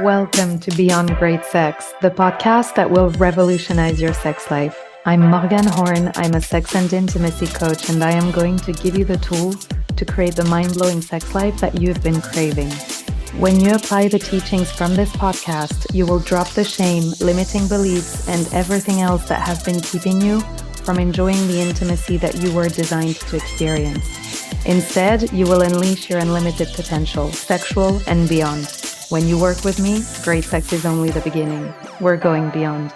Welcome to Beyond Great Sex, the podcast that will revolutionize your sex life. I'm Morgan Horn. I'm a sex and intimacy coach, and I am going to give you the tools to create the mind-blowing sex life that you've been craving. When you apply the teachings from this podcast, you will drop the shame, limiting beliefs, and everything else that has been keeping you from enjoying the intimacy that you were designed to experience. Instead, you will unleash your unlimited potential, sexual and beyond. When you work with me, great sex is only the beginning. We're going beyond.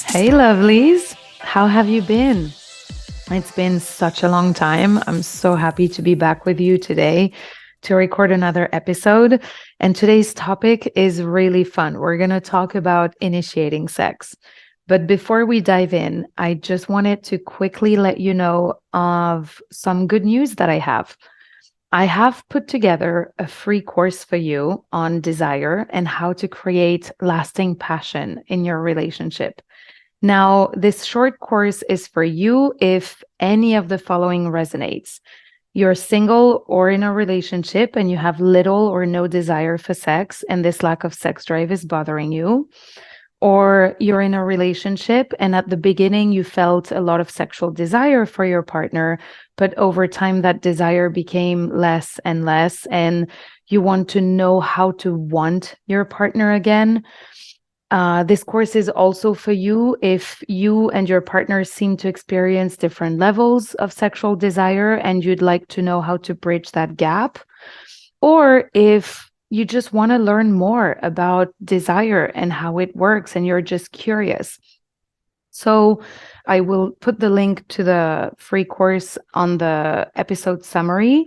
Hey, lovelies. How have you been? It's been such a long time. I'm so happy to be back with you today to record another episode. And today's topic is really fun. We're going to talk about initiating sex. But before we dive in, I just wanted to quickly let you know of some good news that I have. I have put together a free course for you on desire and how to create lasting passion in your relationship. Now, this short course is for you if any of the following resonates. You're single or in a relationship and you have little or no desire for sex, and this lack of sex drive is bothering you. Or you're in a relationship and at the beginning you felt a lot of sexual desire for your partner, but over time that desire became less and less, and you want to know how to want your partner again. This course is also for you if you and your partner seem to experience different levels of sexual desire and you'd like to know how to bridge that gap, or if you just want to learn more about desire and how it works and you're just curious. So I will put the link to the free course on the episode summary,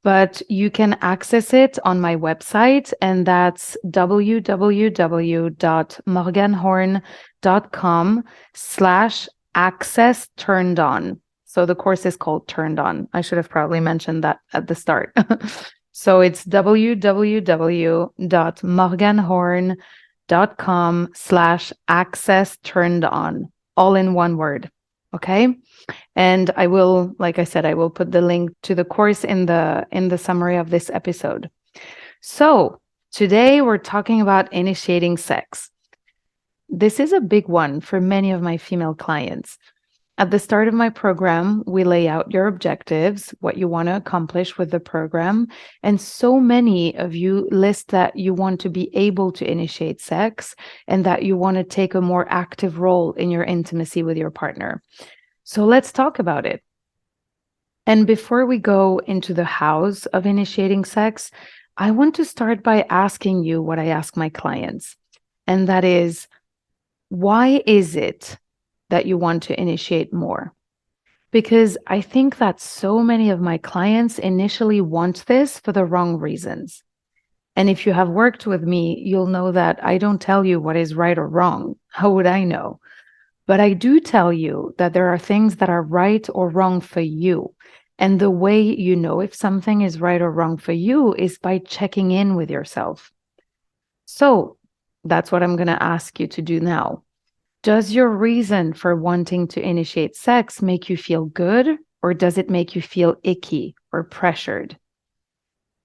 but you can access it on my website, and that's www.morganhorn.com/access turned on. So the course is called Turned On. I should have probably mentioned that at the start. So it's www.morganhorn.com/access turned on, all in one word. Okay. And I will, like I said, I will put the link to the course in the summary of this episode. So today we're talking about initiating sex. This is a big one for many of my female clients. At the start of my program, we lay out your objectives, what you want to accomplish with the program. And so many of you list that you want to be able to initiate sex and that you want to take a more active role in your intimacy with your partner. So let's talk about it. And before we go into the hows of initiating sex, I want to start by asking you what I ask my clients. And that is, why is it that you want to initiate more? Because I think that so many of my clients initially want this for the wrong reasons. And if you have worked with me, you'll know that I don't tell you what is right or wrong. How would I know? But I do tell you that there are things that are right or wrong for you. And the way you know if something is right or wrong for you is by checking in with yourself. So that's what I'm going to ask you to do now. Does your reason for wanting to initiate sex make you feel good, or does it make you feel icky or pressured?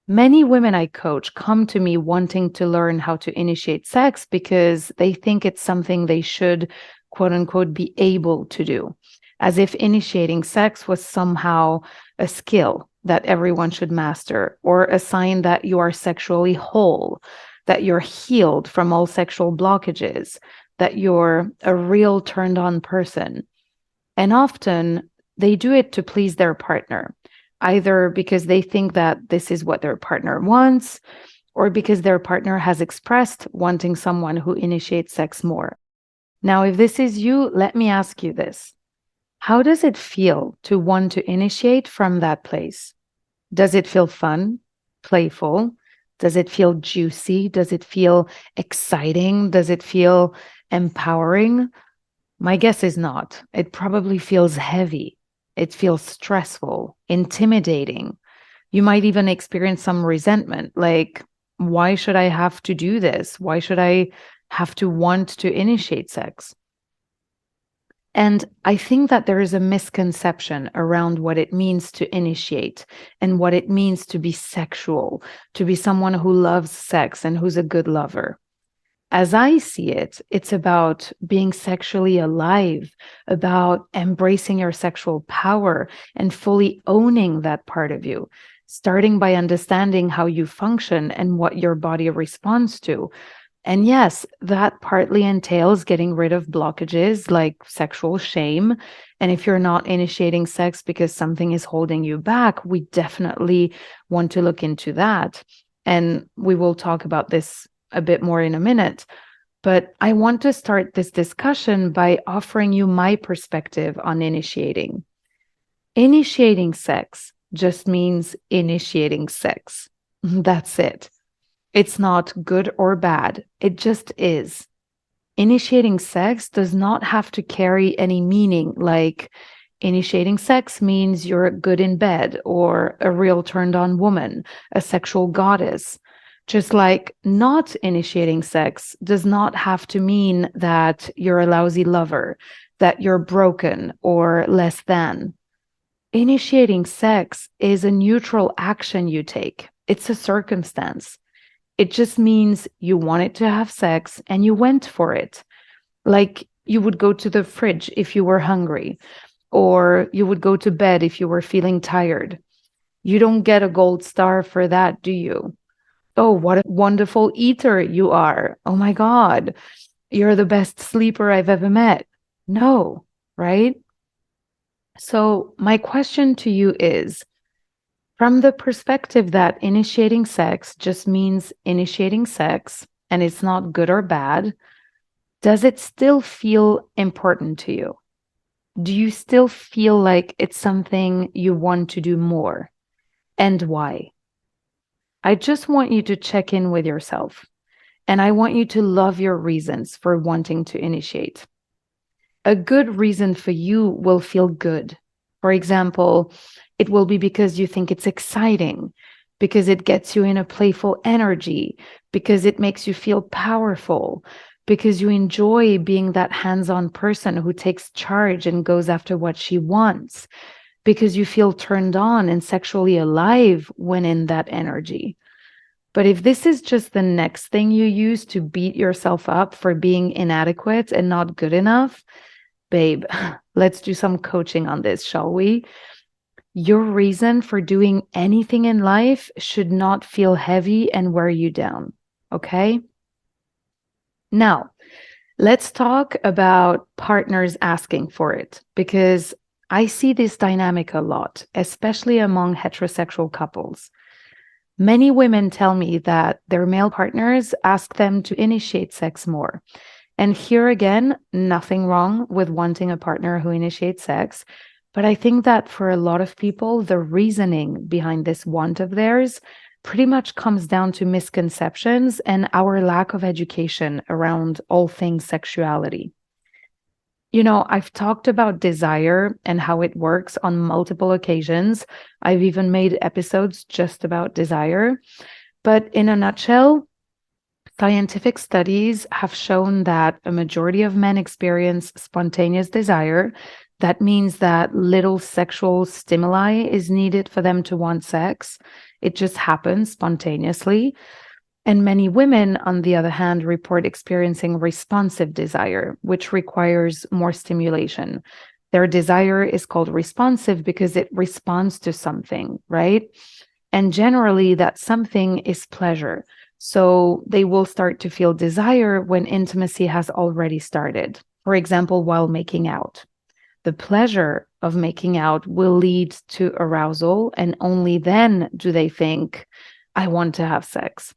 Many women I coach come to me wanting to learn how to initiate sex because they think it's something they should, quote unquote, be able to do, as if initiating sex was somehow a skill that everyone should master, or a sign that you are sexually whole, that you're healed from all sexual blockages, that you're a real turned on person. And often they do it to please their partner, either because they think that this is what their partner wants, or because their partner has expressed wanting someone who initiates sex more. Now, if this is you, let me ask you this. How does it feel to want to initiate from that place? Does it feel fun, playful? Does it feel juicy? Does it feel exciting? Does it feel empowering? My guess is not. It probably feels heavy. It feels stressful, intimidating. You might even experience some resentment, like, why should I have to do this? Why should I have to want to initiate sex? And I think that there is a misconception around what it means to initiate and what it means to be sexual, to be someone who loves sex and who's a good lover. As I see it, it's about being sexually alive, about embracing your sexual power and fully owning that part of you, starting by understanding how you function and what your body responds to. And yes, that partly entails getting rid of blockages like sexual shame. And if you're not initiating sex because something is holding you back, we definitely want to look into that. And we will talk about this a bit more in a minute. But I want to start this discussion by offering you my perspective on initiating. Initiating sex just means initiating sex. That's it. It's not good or bad. It just is. Initiating sex does not have to carry any meaning, like initiating sex means you're good in bed or a real turned on woman, a sexual goddess. Just like not initiating sex does not have to mean that you're a lousy lover, that you're broken or less than. Initiating sex is a neutral action you take. It's a circumstance. It just means you wanted to have sex and you went for it. Like you would go to the fridge if you were hungry, or you would go to bed if you were feeling tired. You don't get a gold star for that, do you? Oh, what a wonderful eater you are. Oh my God, you're the best sleeper I've ever met. No, right? So, my question to you is, from the perspective that initiating sex just means initiating sex and it's not good or bad, does it still feel important to you? Do you still feel like it's something you want to do more? And why? I just want you to check in with yourself, and I want you to love your reasons for wanting to initiate. A good reason for you will feel good. For example, it will be because you think it's exciting, because it gets you in a playful energy, because it makes you feel powerful, because you enjoy being that hands-on person who takes charge and goes after what she wants, because you feel turned on and sexually alive when in that energy. But if this is just the next thing you use to beat yourself up for being inadequate and not good enough, babe, let's do some coaching on this, shall we? Your reason for doing anything in life should not feel heavy and wear you down, okay? Now, let's talk about partners asking for it, because I see this dynamic a lot, especially among heterosexual couples. Many women tell me that their male partners ask them to initiate sex more. And here again, nothing wrong with wanting a partner who initiates sex. But I think that for a lot of people, the reasoning behind this want of theirs pretty much comes down to misconceptions and our lack of education around all things sexuality. You know, I've talked about desire and how it works on multiple occasions. I've even made episodes just about desire. But in a nutshell, scientific studies have shown that a majority of men experience spontaneous desire. That means that little sexual stimuli is needed for them to want sex. It just happens spontaneously. And many women, on the other hand, report experiencing responsive desire, which requires more stimulation. Their desire is called responsive because it responds to something, right? And generally, that something is pleasure. So they will start to feel desire when intimacy has already started. For example, while making out. The pleasure of making out will lead to arousal, and only then do they think, I want to have sex.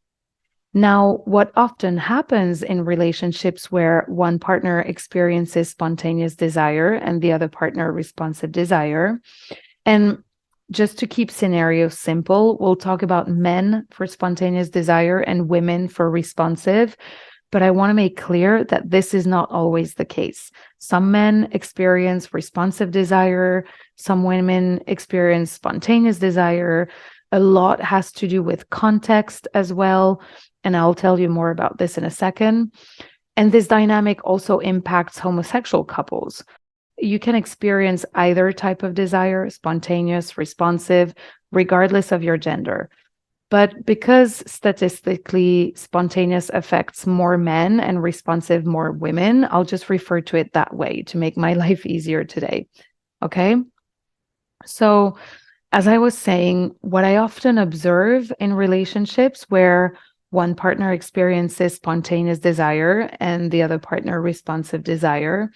Now, what often happens in relationships where one partner experiences spontaneous desire and the other partner responsive desire, and just to keep scenarios simple, we'll talk about men for spontaneous desire and women for responsive. But I want to make clear that this is not always the case. Some men experience responsive desire, some women experience spontaneous desire. A lot has to do with context as well. And I'll tell you more about this in a second. And this dynamic also impacts homosexual couples. you can experience either type of desire, spontaneous, responsive, regardless of your gender. But because statistically spontaneous affects more men and responsive more women, I'll just refer to it that way to make my life easier today. Okay. So, as I was saying, what I often observe in relationships where one partner experiences spontaneous desire and the other partner responsive desire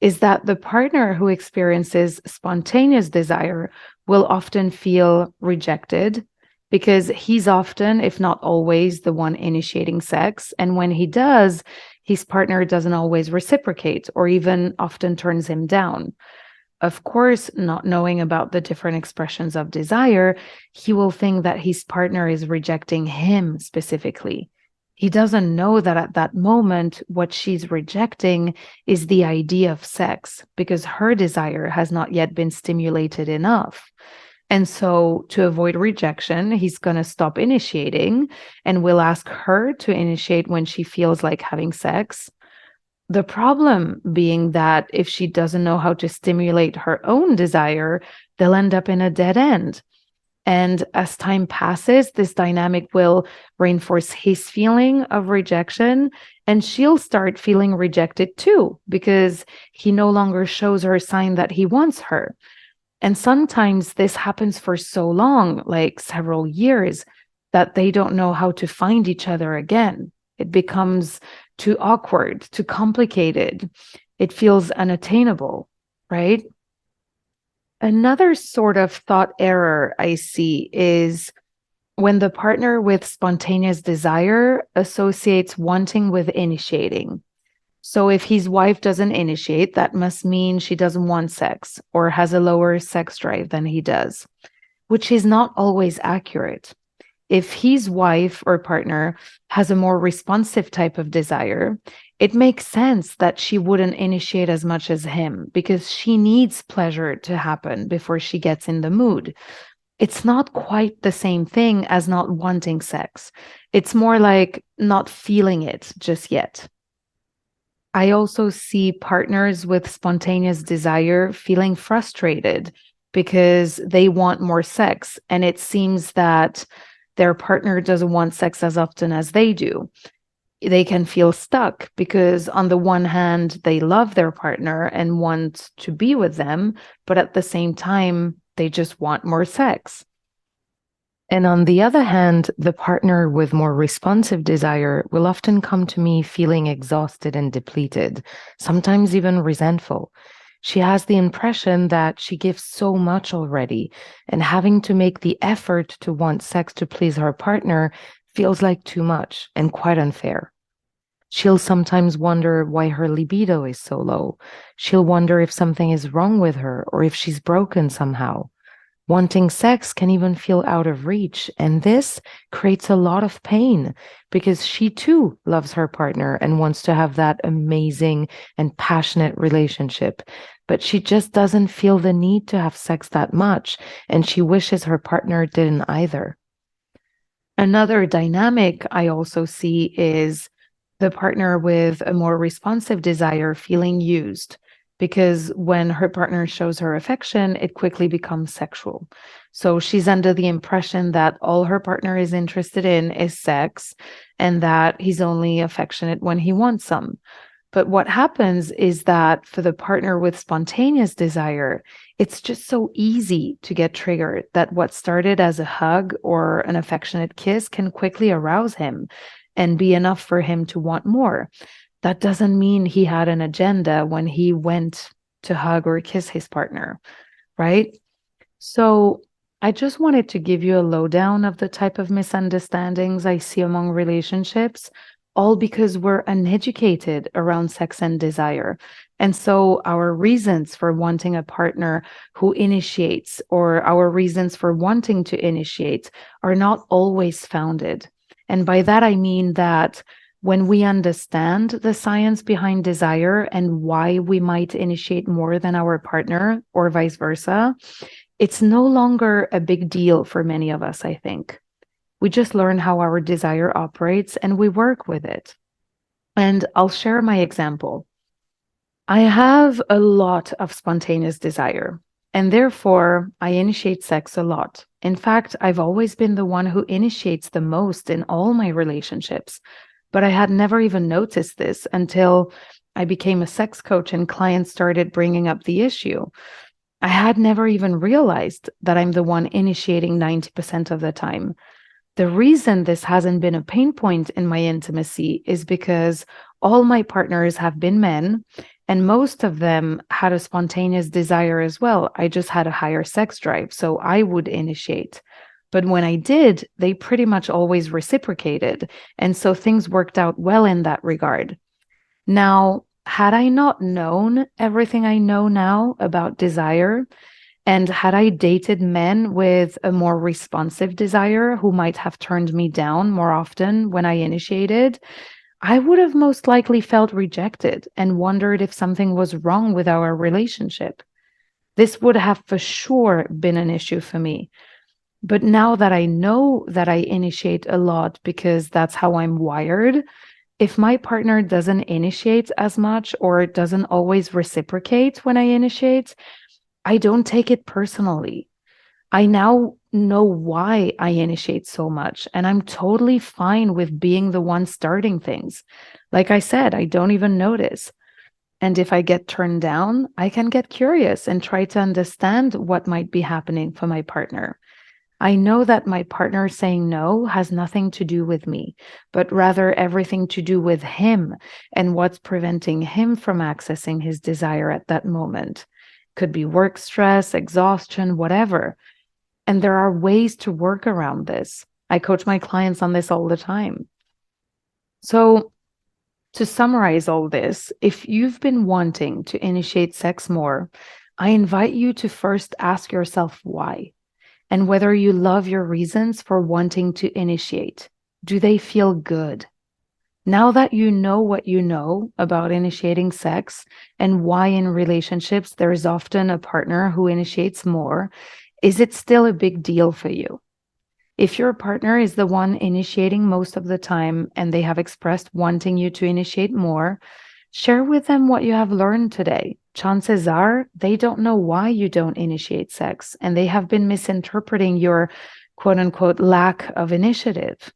is that the partner who experiences spontaneous desire will often feel rejected because he's often, if not always, the one initiating sex. And when he does, his partner doesn't always reciprocate or even often turns him down. Of course, not knowing about the different expressions of desire, he will think that his partner is rejecting him specifically. He doesn't know that at that moment, what she's rejecting is the idea of sex because her desire has not yet been stimulated enough. And so, to avoid rejection, he's going to stop initiating and will ask her to initiate when she feels like having sex. The problem being that if she doesn't know how to stimulate her own desire, they'll end up in a dead end. And as time passes, this dynamic will reinforce his feeling of rejection, and she'll start feeling rejected too, because he no longer shows her a sign that he wants her. And sometimes this happens for so long, like several years, that they don't know how to find each other again. It becomes too awkward, too complicated. It feels unattainable, right? Another sort of thought error I see is when the partner with spontaneous desire associates wanting with initiating. So if his wife doesn't initiate, that must mean she doesn't want sex or has a lower sex drive than he does, which is not always accurate. If his wife or partner has a more responsive type of desire, it makes sense that she wouldn't initiate as much as him because she needs pleasure to happen before she gets in the mood. It's not quite the same thing as not wanting sex. It's more like not feeling it just yet. I also see partners with spontaneous desire feeling frustrated because they want more sex, and it seems that their partner doesn't want sex as often as they do. They can feel stuck because, on the one hand, they love their partner and want to be with them, but at the same time, they just want more sex. And on the other hand, the partner with more responsive desire will often come to me feeling exhausted and depleted, sometimes even resentful. She has the impression that she gives so much already, and having to make the effort to want sex to please her partner feels like too much and quite unfair. She'll sometimes wonder why her libido is so low. She'll wonder if something is wrong with her or if she's broken somehow. Wanting sex can even feel out of reach, and this creates a lot of pain because she too loves her partner and wants to have that amazing and passionate relationship, but she just doesn't feel the need to have sex that much, and she wishes her partner didn't either. Another dynamic I also see is the partner with a more responsive desire feeling used, because when her partner shows her affection, it quickly becomes sexual. So she's under the impression that all her partner is interested in is sex and that he's only affectionate when he wants some. But what happens is that for the partner with spontaneous desire, it's just so easy to get triggered that what started as a hug or an affectionate kiss can quickly arouse him and be enough for him to want more. That doesn't mean he had an agenda when he went to hug or kiss his partner, right? So I just wanted to give you a lowdown of the type of misunderstandings I see among relationships, all because we're uneducated around sex and desire. And so our reasons for wanting a partner who initiates or our reasons for wanting to initiate are not always founded. And by that, I mean that when we understand the science behind desire and why we might initiate more than our partner or vice versa, it's no longer a big deal for many of us, I think. We just learn how our desire operates and we work with it. And I'll share my example. I have a lot of spontaneous desire, and therefore I initiate sex a lot. In fact, I've always been the one who initiates the most in all my relationships, but I had never even noticed this until I became a sex coach and clients started bringing up the issue. I had never even realized that I'm the one initiating 90% of the time. The reason this hasn't been a pain point in my intimacy is because all my partners have been men, and most of them had a spontaneous desire as well. I just had a higher sex drive, so I would initiate. But when I did, they pretty much always reciprocated. And so things worked out well in that regard. Now, had I not known everything I know now about desire, and had I dated men with a more responsive desire who might have turned me down more often when I initiated, I would have most likely felt rejected and wondered if something was wrong with our relationship. This would have for sure been an issue for me. But now that I know that I initiate a lot because that's how I'm wired, if my partner doesn't initiate as much or doesn't always reciprocate when I initiate, I don't take it personally. I now know why I initiate so much, and I'm totally fine with being the one starting things. Like I said, I don't even notice. And if I get turned down, I can get curious and try to understand what might be happening for my partner. I know that my partner saying no has nothing to do with me, but rather everything to do with him and what's preventing him from accessing his desire at that moment. Could be work stress, exhaustion, whatever. And there are ways to work around this. I coach my clients on this all the time. So, to summarize all this, if you've been wanting to initiate sex more, I invite you to first ask yourself why and whether you love your reasons for wanting to initiate. Do they feel good? Now that you know what you know about initiating sex and why in relationships there is often a partner who initiates more, is it still a big deal for you? If your partner is the one initiating most of the time and they have expressed wanting you to initiate more, share with them what you have learned today. Chances are they don't know why you don't initiate sex, and they have been misinterpreting your quote unquote lack of initiative.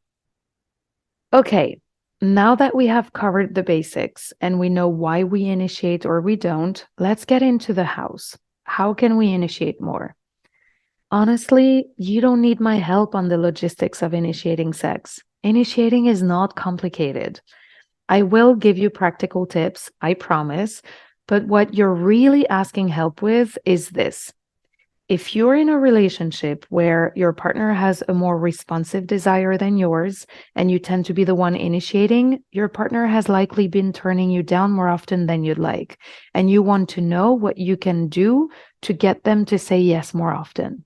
Okay, now that we have covered the basics and we know why we initiate or we don't, let's get into the hows. How can we initiate more? Honestly, you don't need my help on the logistics of initiating sex. Initiating is not complicated. I will give you practical tips, I promise, but what you're really asking help with is this. If you're in a relationship where your partner has a more responsive desire than yours, and you tend to be the one initiating, your partner has likely been turning you down more often than you'd like, and you want to know what you can do to get them to say yes more often.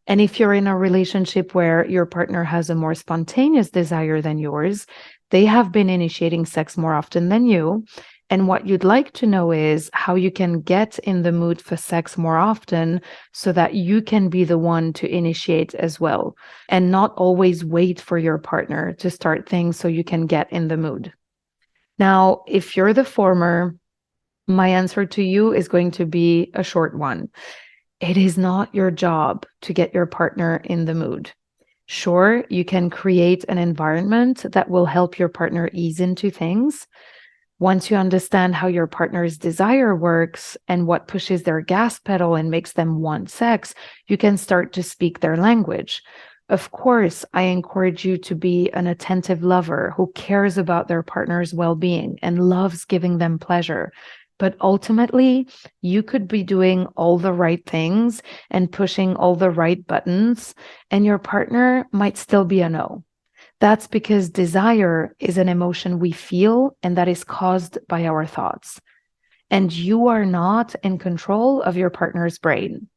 And if you're in a relationship where your partner has a more spontaneous desire than yours, they have been initiating sex more often than you. And what you'd like to know is how you can get in the mood for sex more often so that you can be the one to initiate as well and not always wait for your partner to start things so you can get in the mood. Now, if you're the former, my answer to you is going to be a short one. It is not your job to get your partner in the mood. Sure, you can create an environment that will help your partner ease into things. Once you understand how your partner's desire works and what pushes their gas pedal and makes them want sex, you can start to speak their language. Of course, I encourage you to be an attentive lover who cares about their partner's well-being and loves giving them pleasure. But ultimately, you could be doing all the right things and pushing all the right buttons, and your partner might still be a no. That's because desire is an emotion we feel and that is caused by our thoughts. And you are not in control of your partner's brain.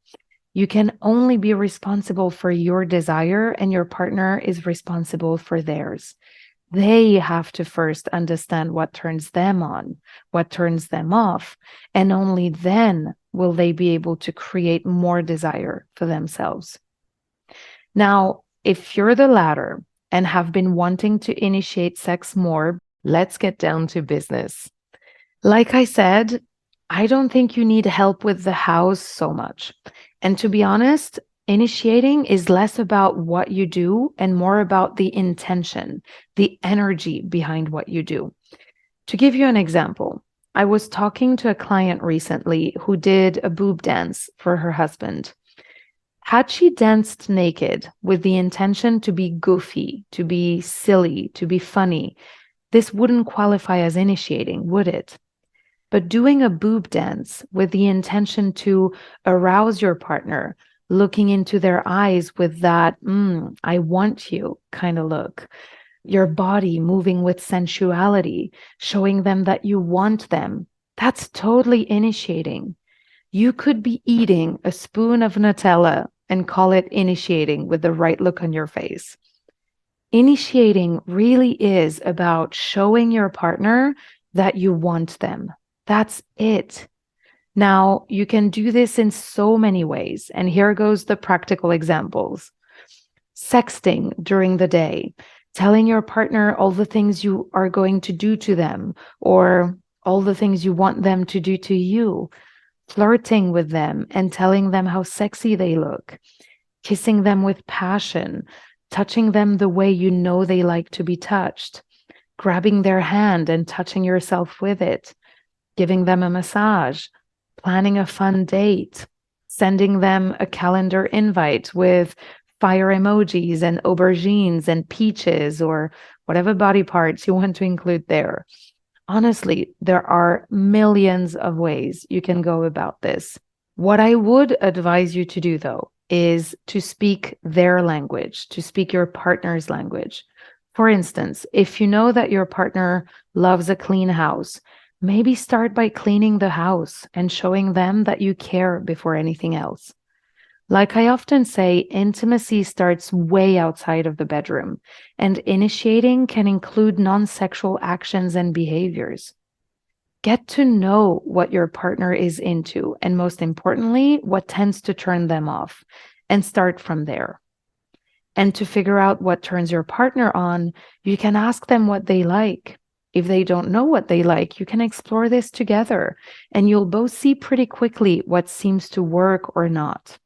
You can only be responsible for your desire, and your partner is responsible for theirs. They have to first understand what turns them on, what turns them off, and only then will they be able to create more desire for themselves. Now, if you're the latter and have been wanting to initiate sex more, let's get down to business. Like I said, I don't think you need help with the house so much. And to be honest, initiating is less about what you do and more about the intention, the energy behind what you do. To give you an example, I was talking to a client recently who did a boob dance for her husband. Had she danced naked with the intention to be goofy, to be silly, to be funny, this wouldn't qualify as initiating, would it? But doing a boob dance with the intention to arouse your partner, looking into their eyes with that, I want you kind of look, your body moving with sensuality, showing them that you want them, that's totally initiating. You could be eating a spoon of Nutella and call it initiating with the right look on your face. Initiating really is about showing your partner that you want them. That's it. Now, you can do this in so many ways, and here goes the practical examples. Sexting during the day, telling your partner all the things you are going to do to them, or all the things you want them to do to you, flirting with them and telling them how sexy they look, kissing them with passion, touching them the way you know they like to be touched, grabbing their hand and touching yourself with it, giving them a massage, planning a fun date, sending them a calendar invite with fire emojis and aubergines and peaches or whatever body parts you want to include there. Honestly, there are millions of ways you can go about this. What I would advise you to do, though, is to speak their language, to speak your partner's language. For instance, if you know that your partner loves a clean house, maybe start by cleaning the house and showing them that you care before anything else. Like I often say, intimacy starts way outside of the bedroom, and initiating can include non-sexual actions and behaviors. Get to know what your partner is into, and most importantly, what tends to turn them off, and start from there. And to figure out what turns your partner on, you can ask them what they like. If they don't know what they like, you can explore this together, and you'll both see pretty quickly what seems to work or not.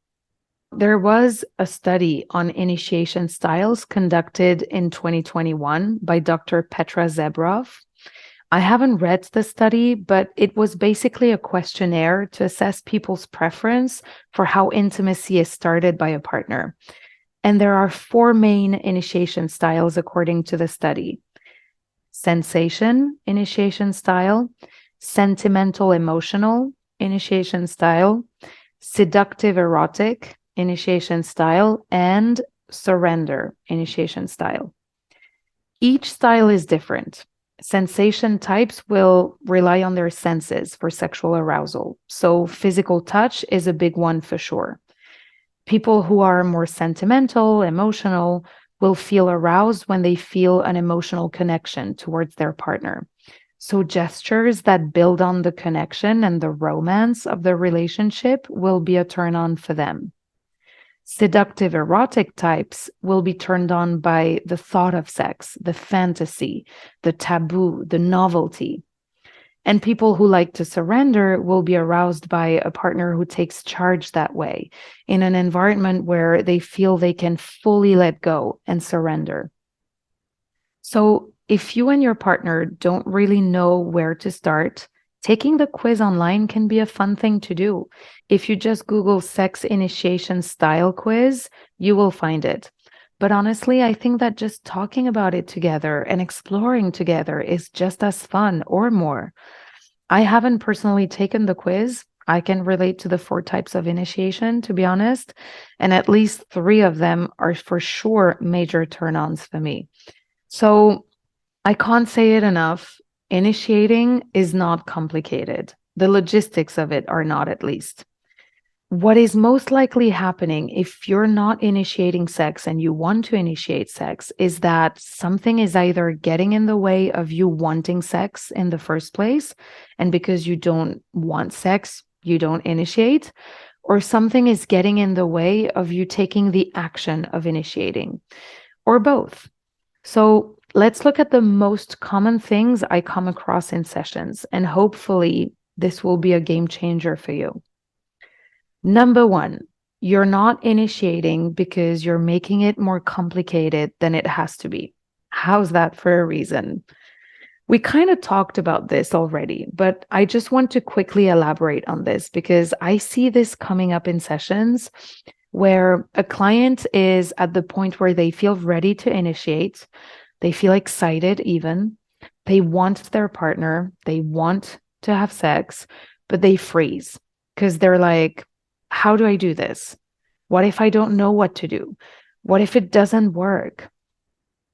There was a study on initiation styles conducted in 2021 by Dr. Petra Zebrov. I haven't read the study, but it was basically a questionnaire to assess people's preference for how intimacy is started by a partner. And there are 4 main initiation styles according to the study: sensation initiation style, sentimental emotional initiation style, seductive erotic initiation style, and surrender initiation style. Each style is different. Sensation types will rely on their senses for sexual arousal. So physical touch is a big one for sure. People who are more sentimental, emotional, will feel aroused when they feel an emotional connection towards their partner. So gestures that build on the connection and the romance of the relationship will be a turn on for them. Seductive erotic types will be turned on by the thought of sex, the fantasy, the taboo, the novelty. And people who like to surrender will be aroused by a partner who takes charge that way, in an environment where they feel they can fully let go and surrender. So if you and your partner don't really know where to start, taking the quiz online can be a fun thing to do. If you just Google sex initiation style quiz, you will find it. But honestly, I think that just talking about it together and exploring together is just as fun or more. I haven't personally taken the quiz. I can relate to the 4 types of initiation, to be honest, and at least 3 of them are for sure major turn-ons for me. So I can't say it enough. Initiating is not complicated. The logistics of it are not, at least. What is most likely happening if you're not initiating sex and you want to initiate sex is that something is either getting in the way of you wanting sex in the first place, and because you don't want sex, you don't initiate, or something is getting in the way of you taking the action of initiating, or both. So let's look at the most common things I come across in sessions, and hopefully This will be a game changer for you. Number one, you're not initiating because you're making it more complicated than it has to be. How's that for a reason? We kind of talked about this already, but I just want to quickly elaborate on this because I see this coming up in sessions where a client is at the point where they feel ready to initiate, they feel excited even, they want their partner, they want to have sex, but they freeze because they're like, how do I do this? What if I don't know what to do? What if it doesn't work?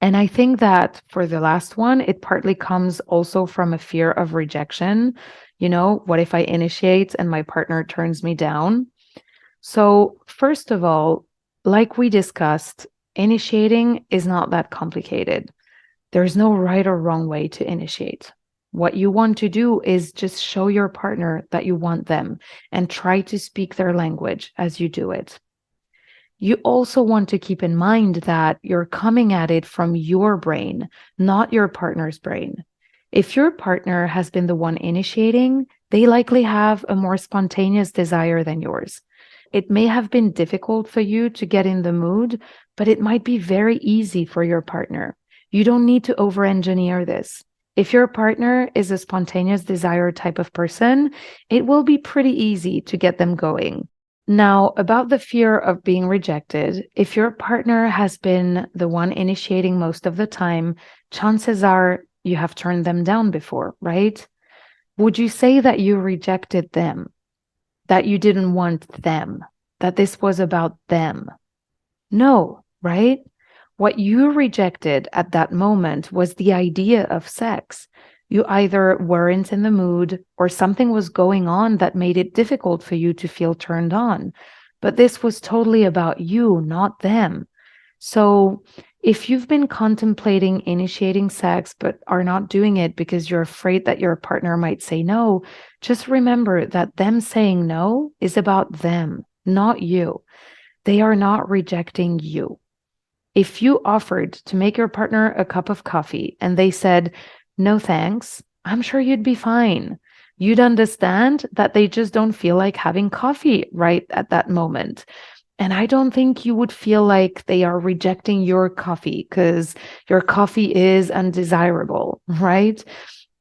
And I think that for the last one, it partly comes also from a fear of rejection. What if I initiate and my partner turns me down? So, first of all, like we discussed, initiating is not that complicated. There's no right or wrong way to initiate. What you want to do is just show your partner that you want them and try to speak their language as you do it. You also want to keep in mind that you're coming at it from your brain, not your partner's brain. If your partner has been the one initiating, they likely have a more spontaneous desire than yours. It may have been difficult for you to get in the mood, but it might be very easy for your partner. You don't need to over-engineer this. If your partner is a spontaneous desire type of person, it will be pretty easy to get them going. Now, about the fear of being rejected, if your partner has been the one initiating most of the time, chances are you have turned them down before, right? Would you say that you rejected them, that you didn't want them, that this was about them? No, right? What you rejected at that moment was the idea of sex. You either weren't in the mood or something was going on that made it difficult for you to feel turned on. But this was totally about you, not them. So if you've been contemplating initiating sex but are not doing it because you're afraid that your partner might say no, just remember that them saying no is about them, not you. They are not rejecting you. If you offered to make your partner a cup of coffee and they said, no thanks, I'm sure you'd be fine. You'd understand that they just don't feel like having coffee right at that moment. And I don't think you would feel like they are rejecting your coffee because your coffee is undesirable, right?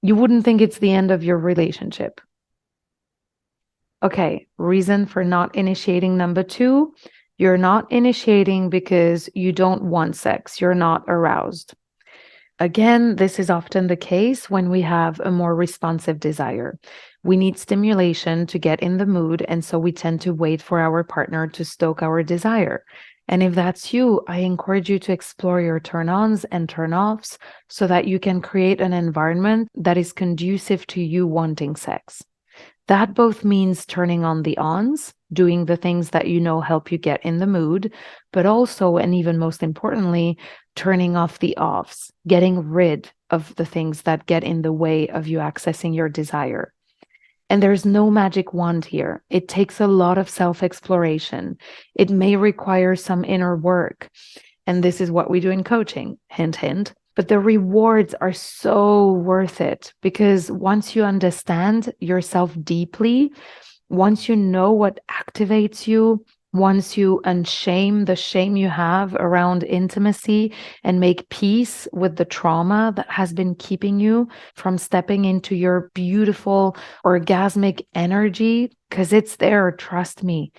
You wouldn't think it's the end of your relationship. Okay, reason for not initiating number 2, you're not initiating because you don't want sex. You're not aroused. Again, this is often the case when we have a more responsive desire. We need stimulation to get in the mood, and so we tend to wait for our partner to stoke our desire. And if that's you, I encourage you to explore your turn-ons and turn-offs so that you can create an environment that is conducive to you wanting sex. That both means turning on the ons, doing the things that you know help you get in the mood, but also, and even most importantly, turning off the offs, getting rid of the things that get in the way of you accessing your desire. And there's no magic wand here. It takes a lot of self-exploration. It may require some inner work. And this is what we do in coaching, hint, hint. But the rewards are so worth it because once you understand yourself deeply, once you know what activates you, once you unshame the shame you have around intimacy and make peace with the trauma that has been keeping you from stepping into your beautiful orgasmic energy, because it's there, trust me.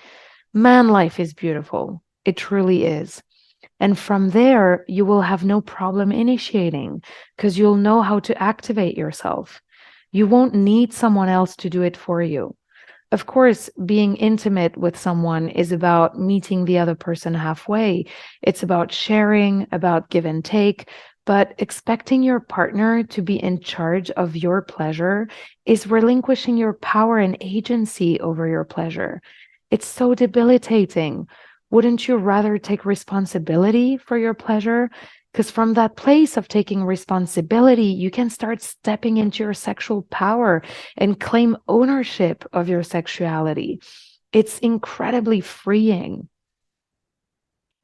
Man, life is beautiful. It truly is. And from there, you will have no problem initiating because you'll know how to activate yourself. You won't need someone else to do it for you. Of course, being intimate with someone is about meeting the other person halfway. It's about sharing, about give and take, but expecting your partner to be in charge of your pleasure is relinquishing your power and agency over your pleasure. It's so debilitating. Wouldn't you rather take responsibility for your pleasure? Because from that place of taking responsibility, you can start stepping into your sexual power and claim ownership of your sexuality. It's incredibly freeing.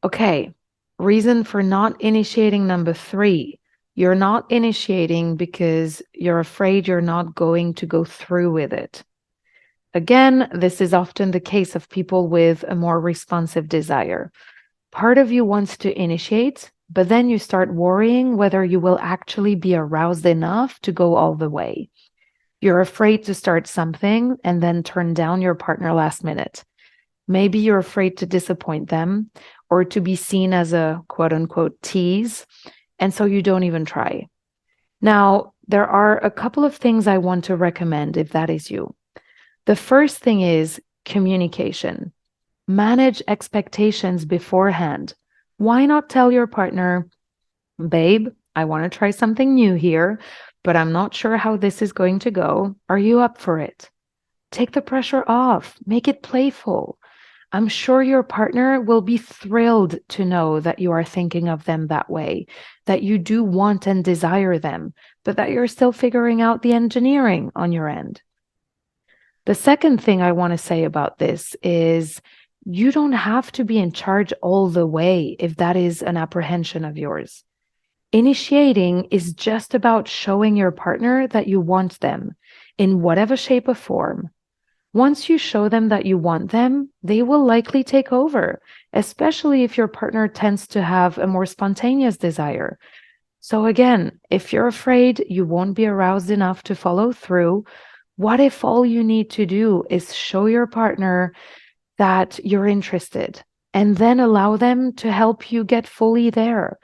Okay, reason for not initiating number 3. You're not initiating because you're afraid you're not going to go through with it. Again, this is often the case of people with a more responsive desire. Part of you wants to initiate, but then you start worrying whether you will actually be aroused enough to go all the way. You're afraid to start something and then turn down your partner last minute. Maybe you're afraid to disappoint them or to be seen as a quote unquote tease, and so you don't even try. Now, there are a couple of things I want to recommend if that is you. The first thing is communication. Manage expectations beforehand. Why not tell your partner, babe, I want to try something new here, but I'm not sure how this is going to go. Are you up for it? Take the pressure off. Make it playful. I'm sure your partner will be thrilled to know that you are thinking of them that way, that you do want and desire them, but that you're still figuring out the engineering on your end. The second thing I want to say about this is you don't have to be in charge all the way if that is an apprehension of yours. Initiating is just about showing your partner that you want them in whatever shape or form. Once you show them that you want them, they will likely take over, especially if your partner tends to have a more spontaneous desire. So again, if you're afraid you won't be aroused enough to follow through, what if all you need to do is show your partner that you're interested and then allow them to help you get fully there?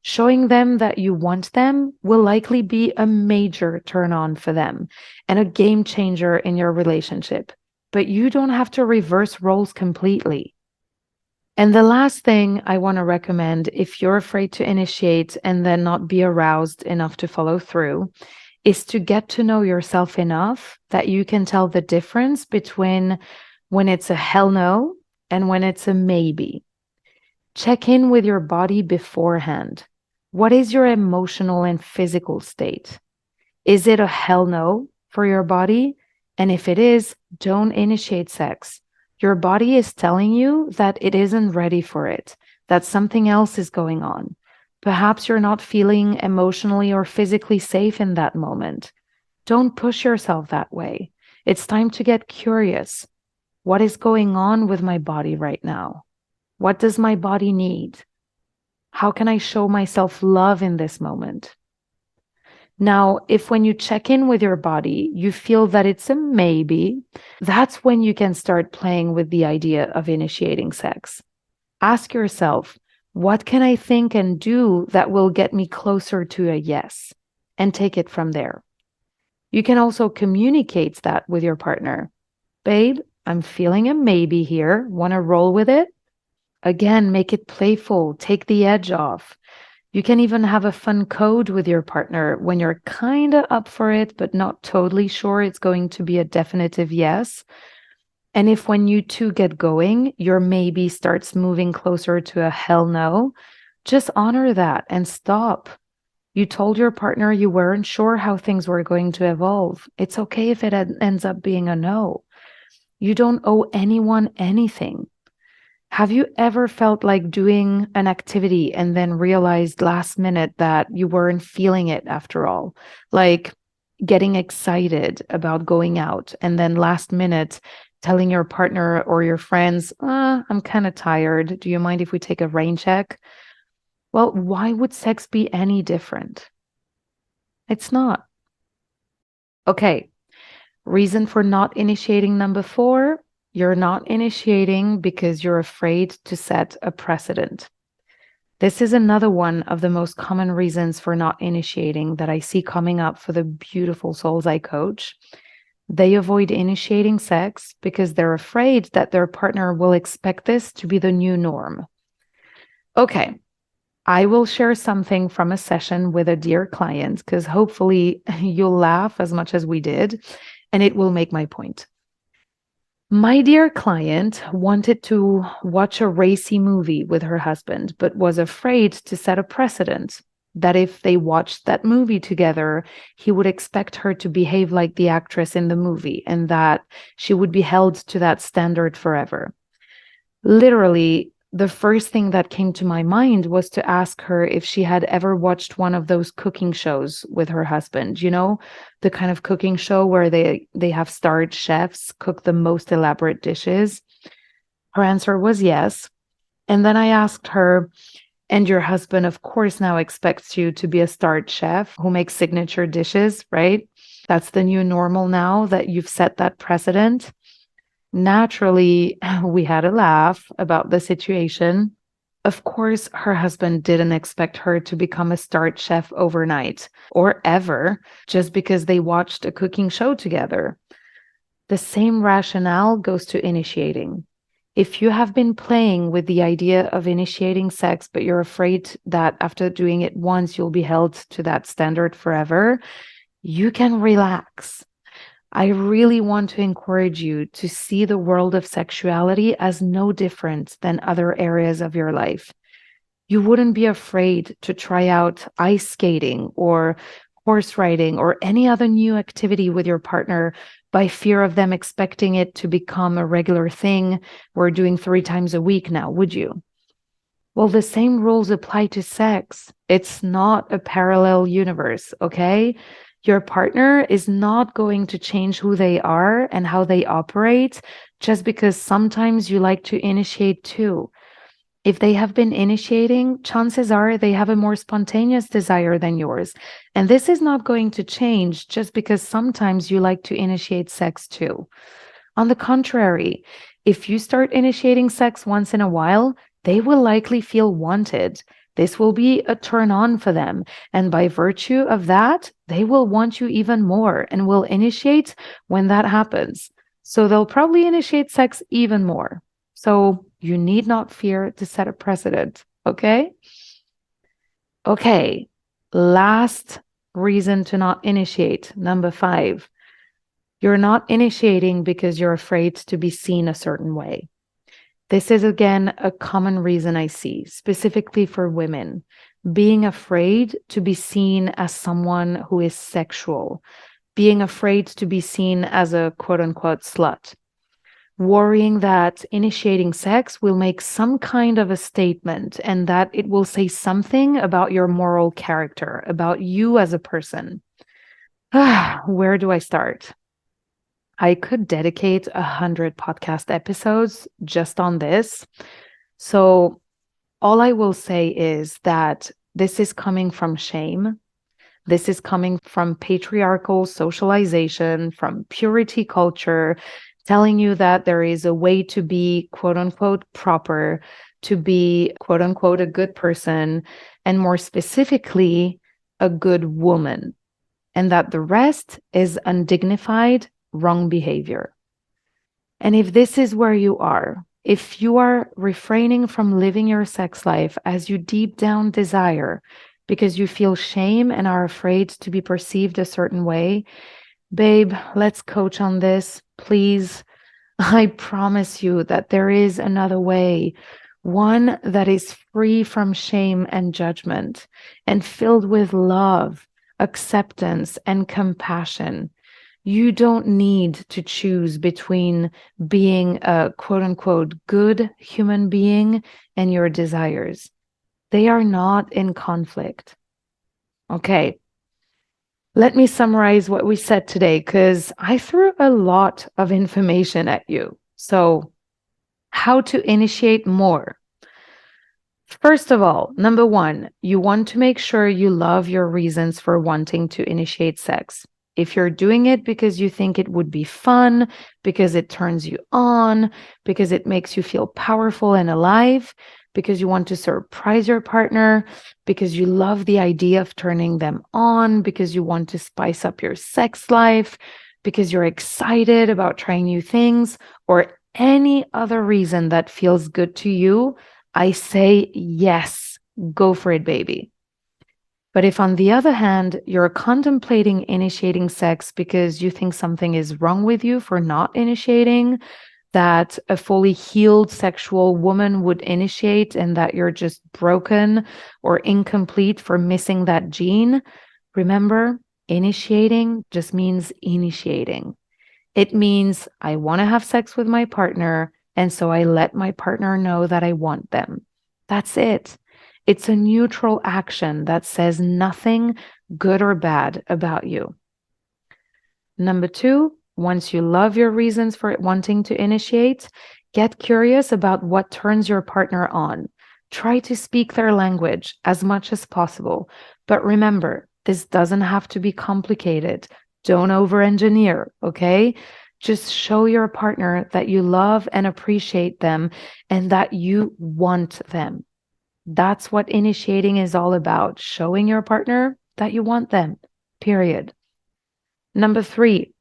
Showing them that you want them will likely be a major turn on for them and a game changer in your relationship. But you don't have to reverse roles completely. And the last thing I want to recommend, if you're afraid to initiate and then not be aroused enough to follow through, is to get to know yourself enough that you can tell the difference between when it's a hell no and when it's a maybe. Check in with your body beforehand. What is your emotional and physical state? Is it a hell no for your body? And if it is, don't initiate sex. Your body is telling you that it isn't ready for it, that something else is going on. Perhaps you're not feeling emotionally or physically safe in that moment. Don't push yourself that way. It's time to get curious. What is going on with my body right now? What does my body need? How can I show myself love in this moment? Now, if when you check in with your body, you feel that it's a maybe, that's when you can start playing with the idea of initiating sex. Ask yourself, what can I think and do that will get me closer to a yes? And take it from there. You can also communicate that with your partner. Babe, I'm feeling a maybe here. Want to roll with it? Again, make it playful. Take the edge off. You can even have a fun code with your partner when you're kind of up for it, but not totally sure it's going to be a definitive yes. And if when you two get going, your maybe starts moving closer to a hell no, just honor that and stop. You told your partner you weren't sure how things were going to evolve. It's okay if it ends up being a no. You don't owe anyone anything. Have you ever felt like doing an activity and then realized last minute that you weren't feeling it after all? Like getting excited about going out and then last minute telling your partner or your friends, I'm kind of tired. Do you mind if we take a rain check? Well, why would sex be any different? It's not. Okay. Reason for not initiating number 4. You're not initiating because you're afraid to set a precedent. This is another one of the most common reasons for not initiating that I see coming up for the beautiful souls I coach. They avoid initiating sex because they're afraid that their partner will expect this to be the new norm. Okay, I will share something from a session with a dear client because hopefully you'll laugh as much as we did, and it will make my point. My dear client wanted to watch a racy movie with her husband, but was afraid to set a precedent that if they watched that movie together, he would expect her to behave like the actress in the movie and that she would be held to that standard forever. Literally, the first thing that came to my mind was to ask her if she had ever watched one of those cooking shows with her husband, the kind of cooking show where they have starred chefs cook the most elaborate dishes. Her answer was yes. And then I asked her, and your husband, of course, now expects you to be a starred chef who makes signature dishes, right? That's the new normal now that you've set that precedent. Naturally, we had a laugh about the situation. Of course, her husband didn't expect her to become a starred chef overnight or ever just because they watched a cooking show together. The same rationale goes to initiating. If you have been playing with the idea of initiating sex, but you're afraid that after doing it once, you'll be held to that standard forever, you can relax. I really want to encourage you to see the world of sexuality as no different than other areas of your life. You wouldn't be afraid to try out ice skating or horse riding or any other new activity with your partner by fear of them expecting it to become a regular thing we're doing 3 times a week now, would you? Well, the same rules apply to sex. It's not a parallel universe, okay? Your partner is not going to change who they are and how they operate just because sometimes you like to initiate too. If they have been initiating, chances are they have a more spontaneous desire than yours. And this is not going to change just because sometimes you like to initiate sex too. On the contrary, if you start initiating sex once in a while, they will likely feel wanted. This will be a turn on for them. And by virtue of that, they will want you even more and will initiate when that happens. So they'll probably initiate sex even more. So you need not fear to set a precedent, okay? Okay, last reason to not initiate, number 5. You're not initiating because you're afraid to be seen a certain way. This is, again, a common reason I see, specifically for women, being afraid to be seen as someone who is sexual, being afraid to be seen as a quote-unquote slut, worrying that initiating sex will make some kind of a statement and that it will say something about your moral character, about you as a person. Where do I start? I could dedicate 100 podcast episodes just on this. So all I will say is that this is coming from shame. This is coming from patriarchal socialization, from purity culture, telling you that there is a way to be quote unquote proper, to be quote unquote a good person, and more specifically, a good woman, and that the rest is undignified, wrong behavior. And if this is where you are, if you are refraining from living your sex life as you deep down desire, because you feel shame and are afraid to be perceived a certain way, babe, let's coach on this, please. I promise you that there is another way, one that is free from shame and judgment and filled with love, acceptance, and compassion. You don't need to choose between being a quote unquote good human being and your desires. They are not in conflict. Okay. Let me summarize what we said today because I threw a lot of information at you. So, how to initiate more? First of all, number 1, you want to make sure you love your reasons for wanting to initiate sex. If you're doing it because you think it would be fun, because it turns you on, because it makes you feel powerful and alive, because you want to surprise your partner, because you love the idea of turning them on, because you want to spice up your sex life, because you're excited about trying new things, or any other reason that feels good to you, I say yes, go for it, baby. But if, on the other hand, you're contemplating initiating sex because you think something is wrong with you for not initiating, that a fully healed sexual woman would initiate, and that you're just broken or incomplete for missing that gene, remember, initiating just means initiating. It means I want to have sex with my partner, And so I let my partner know that I want them. That's it. It's a neutral action that says nothing good or bad about you. Number 2, once you love your reasons for wanting to initiate, get curious about what turns your partner on. Try to speak their language as much as possible. But remember, this doesn't have to be complicated. Don't over-engineer, okay? Just show your partner that you love and appreciate them and that you want them. That's what initiating is all about, showing your partner that you want them, period. Number 3,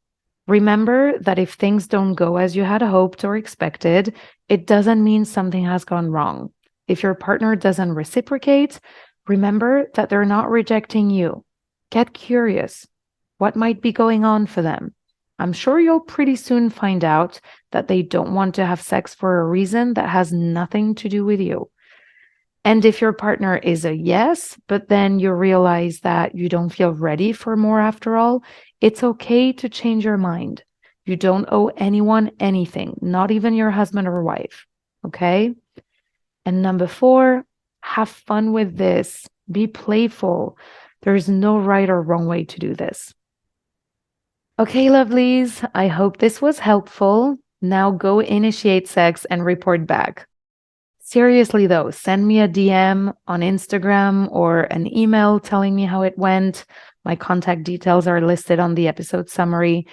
remember that if things don't go as you had hoped or expected, it doesn't mean something has gone wrong. If your partner doesn't reciprocate, remember that they're not rejecting you. Get curious. What might be going on for them? I'm sure you'll pretty soon find out that they don't want to have sex for a reason that has nothing to do with you. And if your partner is a yes, but then you realize that you don't feel ready for more after all, it's okay to change your mind. You don't owe anyone anything, not even your husband or wife. Okay? And number 4, have fun with this. Be playful. There's no right or wrong way to do this. Okay, lovelies, I hope this was helpful. Now go initiate sex and report back. Seriously though, send me a DM on Instagram or an email telling me how it went. My contact details are listed on the episode summary.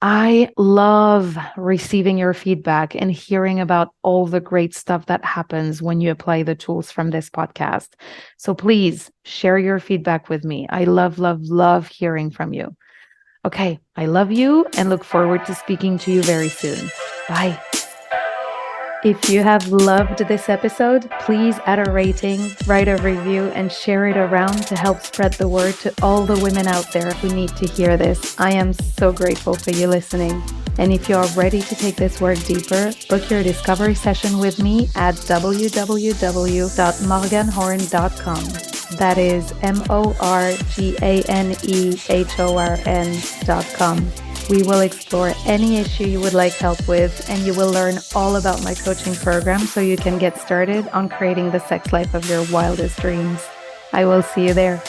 I love receiving your feedback and hearing about all the great stuff that happens when you apply the tools from this podcast. So please share your feedback with me. I love, love, love hearing from you. Okay, I love you and look forward to speaking to you very soon. Bye. If you have loved this episode, please add a rating, write a review, and share it around to help spread the word to all the women out there who need to hear this. I am so grateful for you listening. And if you are ready to take this work deeper, book your discovery session with me at www.morganhorn.com. That is morganehorn.com. We will explore any issue you would like help with, and you will learn all about my coaching program so you can get started on creating the sex life of your wildest dreams. I will see you there.